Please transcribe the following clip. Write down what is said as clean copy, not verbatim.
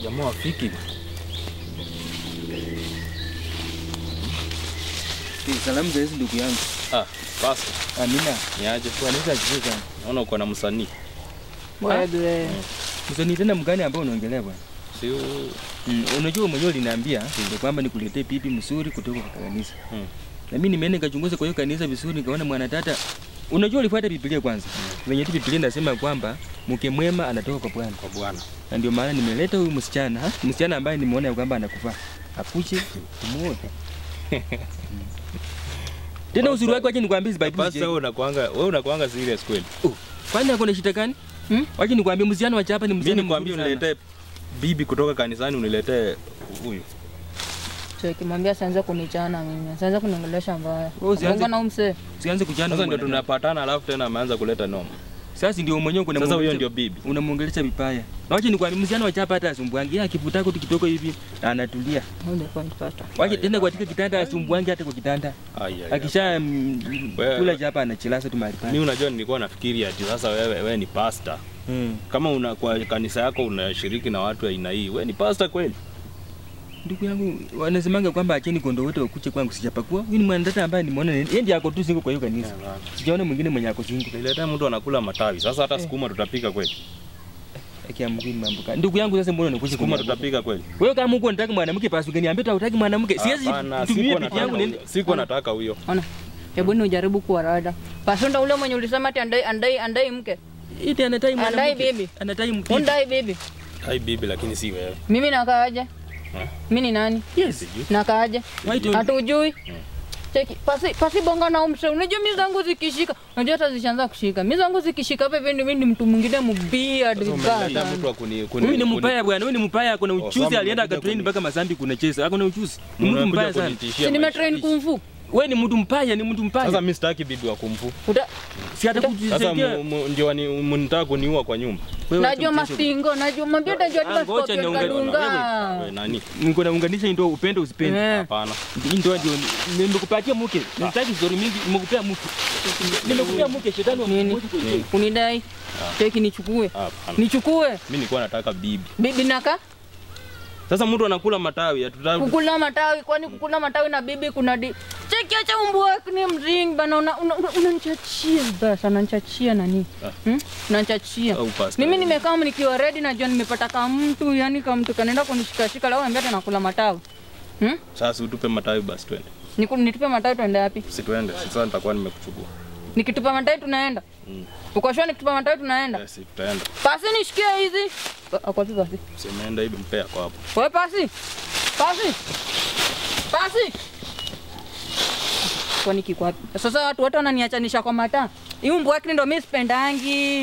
Jamaa afiki. Salamu za hizi ndugu yangu. Basi. Amina. Niaje? Tuanaweza kidogo. Naona uko na msanii. Wewe. Msanii tena mgani ambao unaongelea bwana? Sio. Unajua mwenyewe uliniambia ndio kwamba nikuletee pipi mzuri kutoka kwa kanisa. Na mimi nimeenda nikachunguza kwa hiyo kanisa vizuri nikaona mwanadada. Unajua ulifuata Biblia kwanza. Venye Biblia inasema kwamba mke mwema anatoka kwa Bwana. Kwa Bwana. Na ndio maana nimeleta huyu msichana ambaye nimeona kwamba anakufaa. Akuje tumuone. Tena uzuri wake waje nikwambie Biblia. Basi wewe unakuanga serious kweli. Kwani hakuna shida gani? Waje nikwambie msichana wa hapa ni msichana. Mimi nikwambie uniletee bibi kutoka kanisani uniletee huyu. Kimwambia sianze kunichana mimi. Sianze kuniongelesha mbaya. Mungu na umse. Sianze kuchana. Sasa ndio tunapatana alafu tena ameanza kuleta noma. Sasa ndio mwenyewe kuna sasa huyo ndio bibi. Unamuongelesha vibaya. Na wacha nikwambie msichana wa hapa hata asumbuangi. Akiputako tu kitoko hivi anatulia. Ndio point pata. Wacha tena katika kitanda asumbuangi hata kwa kitanda. Akisha kula hapa anachilasa tu mahali pale. Mimi unajua nilikuwa nafikiri ati sasa wewe ni pastor. Kama una kwa kanisa yako unashiriki na watu aina hii, wewe ni pastor kweli? Ndugu yangu wanasemanga kwamba acheni kondoo wote wakuche kwangu sijapakua. Huyu ni mwanadada ambaye nimeona yeye ndiye ako tu single kwa hiyo kanisa. Sijaona mwingine mwenye ako single. Nileta mtu anakula matawi. Sasa hata sukuma tutapika kweli? Akiamgini mambo gani? Ndugu yangu sasa mbona unakuja sukuma tutapika kweli? Wewe kama uko unataka mwanamke basi ungeniambia hutaki mwanamke. Siwezi tumie piki yangu nini? Siko nataka huyo. Ona. Hebu ni ujaribu kuwa rada. Pasonda ule mwenye ulisema ati andai mke. Iti anatai mwanamke. Andai bibi. Anatai mke. Andai bibi. Hai bibi lakini si wewe. Mimi nakaaje? Mimi ni nani? Yes. Nakaaje? Hatujui. Cheki, pasi bonga na umse. Unajua mimi zangu zikishika. Unajua hata zishaanza kushika. Mimi zangu zikishika hapa hivi mimi ni mtu mwingine mbia dikata. Huyu ni mbaya bwana. Huyu ni mbaya kuna uchuzi alienda akatrain mpaka Mazambi kuna cheza. Hakuna uchuzi. Ni mtu mbaya sana. Si nimetrain kung fu. Wewe ni mtu mbaya, ni mtu mbaya. Sasa mimi sitaki bibi wa kumfu. Si hata kujisaidia. Sasa ndio mnitaka kuniua kwa nyumba. Najua mastingo, najua mwambie tajua ngoja niunganisha. Wewe nani? Niko naunganisha ndio upende usipende. Hapana. Ndio nimekupatia mke. Nitaki story mingi, nimekupea mke. Nimekupea mke shetani wa nini? Unidai? Cheki nichukue. Nichukue. Mimi nilikuwa nataka bibi. Bibi naka? Sasa mtu anakula matawi, kukula matawi kwani kukula matawi na bibi kuna cheki acha umbu wako ni mring bana unanichachia basi unanichachia nani? Unanichachia. Mimi nimekaa nikiwa ready na John nimepata kama mtu yani kama mtu kanaenda kunishikashika leo anambia tena nakula matawi. Sasa utupe matawi basi twende. Nitupe matawi tuende wapi? Si twende, sasa nitakuwa nimekuchukua. Nikitupa matawi tunaenda. Uko shwari nikitupa matawi tunaenda? Yes, tutaenda. Pasi nishikie hizi. Kwa vipi basi? Usimeenda hivi mpea kwa hapo. Wewe pasi. Pasi. Kwa niki kwa. Sasa watu wote wananiachanisha kwa mata. Hii mbwa yake ndio mimi sipendangi.